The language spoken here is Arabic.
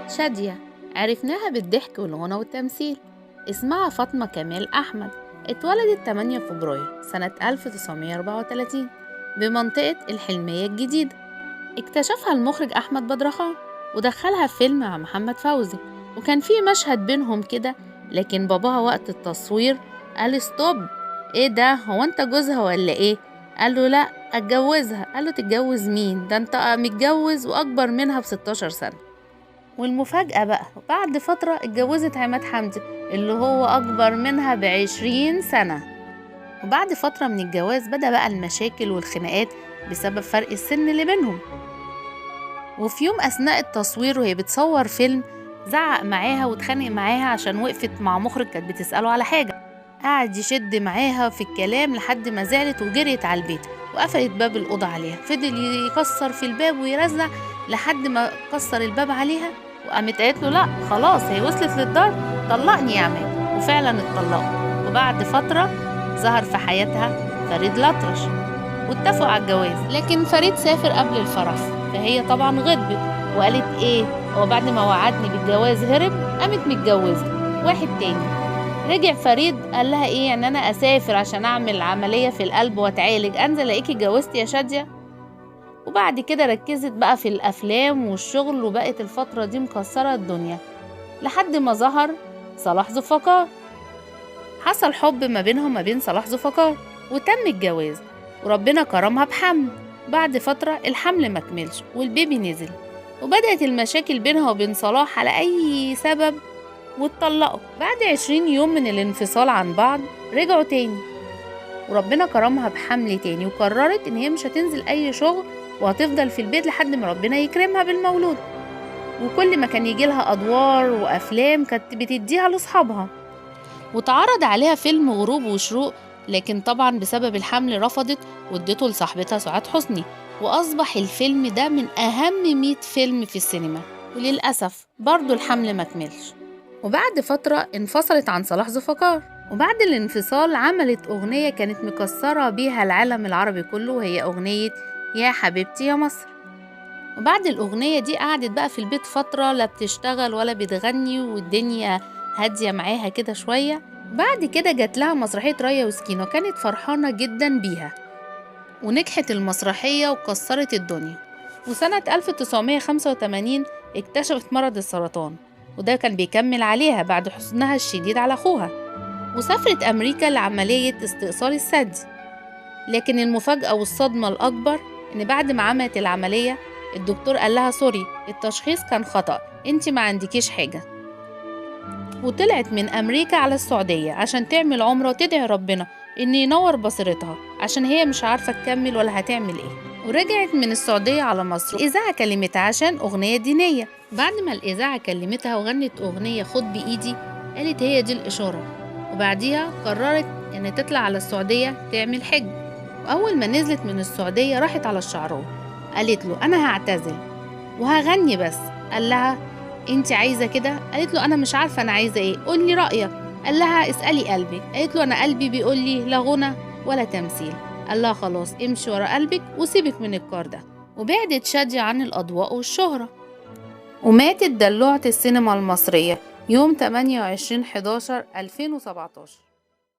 شادية عرفناها بالضحك والغنى والتمثيل. اسمها فاطمة كمال أحمد، اتولدت 8 فبراير سنة 1934 بمنطقة الحلمية الجديدة. اكتشفها المخرج أحمد بدرخان ودخلها في فيلم مع محمد فوزي، وكان في مشهد بينهم كده، لكن باباها وقت التصوير قال ستوب. ايه ده، هو انت جوزها ولا ايه؟ قال له لا اتجوزها. قال له تتجوز مين؟ ده انت متجوز واكبر منها ب16 سنة. والمفاجأة بقى بعد فترة اتجوزت عماد حمدي اللي هو أكبر منها ب20 سنة. وبعد فترة من الجواز بدأ بقى المشاكل والخناقات بسبب فرق السن اللي بينهم. وفي يوم أثناء التصوير وهي بتصور فيلم زعق معاها واتخانق معاها عشان وقفت مع مخرج كانت بتسأله على حاجة. قعد يشد معاها في الكلام لحد ما زعلت وجريت على البيت وقفلت باب الأوضة عليها. فضل يكسر في الباب ويرزع لحد ما كسر الباب عليها، وقامت قالت له لا خلاص هي وصلت للدار، طلقني يا عماد. وفعلا اتطلقوا. وبعد فترة ظهر في حياتها فريد الأطرش واتفقوا على الجواز، لكن فريد سافر قبل الفرح، فهي طبعا غضبت وقالت ايه، هو بعد ما وعدني بالجواز هرب؟ قامت متجوزة واحد تاني. رجع فريد قال لها ايه، ان انا اسافر عشان اعمل عملية في القلب واتعالج، انزل الاقيكي اتجوزتي يا شادية. وبعد كده ركزت بقى في الافلام والشغل، وبقت الفترة دي مكسرة الدنيا لحد ما ظهر صلاح ذوالفقار. حصل حب ما بينها وما بين صلاح ذوالفقار وتم الجواز، وربنا كرمها بحمل. بعد فترة الحمل مكملش والبيبي نزل، وبدأت المشاكل بينها وبين صلاح على أي سبب واتطلقوا. بعد 20 يوم من الانفصال عن بعض رجعوا تاني، وربنا كرمها بحمل تاني، وقررت ان هي مش هتنزل اي شغل وهتفضل في البيت لحد ما ربنا يكرمها بالمولود. وكل ما كان يجيلها ادوار وافلام كانت بتديها لاصحابها. وتعرض عليها فيلم غروب وشروق، لكن طبعا بسبب الحمل رفضت وادته لصاحبتها سعاد حسني، واصبح الفيلم ده من اهم 100 فيلم في السينما. وللاسف برضو الحمل مكملش. وبعد فترة انفصلت عن صلاح ذوالفقار، وبعد الانفصال عملت أغنية كانت مكسرة بيها العالم العربي كله، وهي أغنية يا حبيبتي يا مصر. وبعد الأغنية دي قعدت بقى في البيت فترة لا بتشتغل ولا بتغني، والدنيا هادية معاها كده شوية. بعد كده جات لها مسرحية ريا وسكينة وكانت فرحانة جدا بيها، ونجحت المسرحية وكسرت الدنيا. وسنة 1985 اكتشفت مرض السرطان، وده كان بيكمل عليها بعد حزنها الشديد على أخوها، وسافرت أمريكا لعملية استئصال الثدي. لكن المفاجأة والصدمة الأكبر إن بعد ما عملت العملية الدكتور قال لها سوري، التشخيص كان خطأ، انتي ما عندكيش حاجة. وطلعت من أمريكا على السعودية عشان تعمل عمرة وتدعي ربنا إن ينور بصيرتها، عشان هي مش عارفة تكمل ولا هتعمل إيه. ورجعت من السعودية على مصر، الإذاعة كلمتها عشان أغنية دينية. بعد ما الإذاعة كلمتها وغنت أغنية خد بإيدي، قالت هي دي الإشارة. وبعديها قررت إن تطلع على السعودية تعمل حج. وأول ما نزلت من السعودية راحت على الشعراوي، قالت له أنا هعتزل وهغني بس. قال لها انت عايزة كده؟ قالت له أنا مش عارفة أنا عايزة إيه، قولي رأيك. قال لها اسألي قلبي. قالت له أنا قلبي بيقولي لا غنى ولا تمثيل. قال لها خلاص امشي ورا قلبك وسيبك من الكار ده. وبعدت شادية عن الأضواء والشهرة، وماتت دلوعة السينما المصرية يوم 28/11/2017.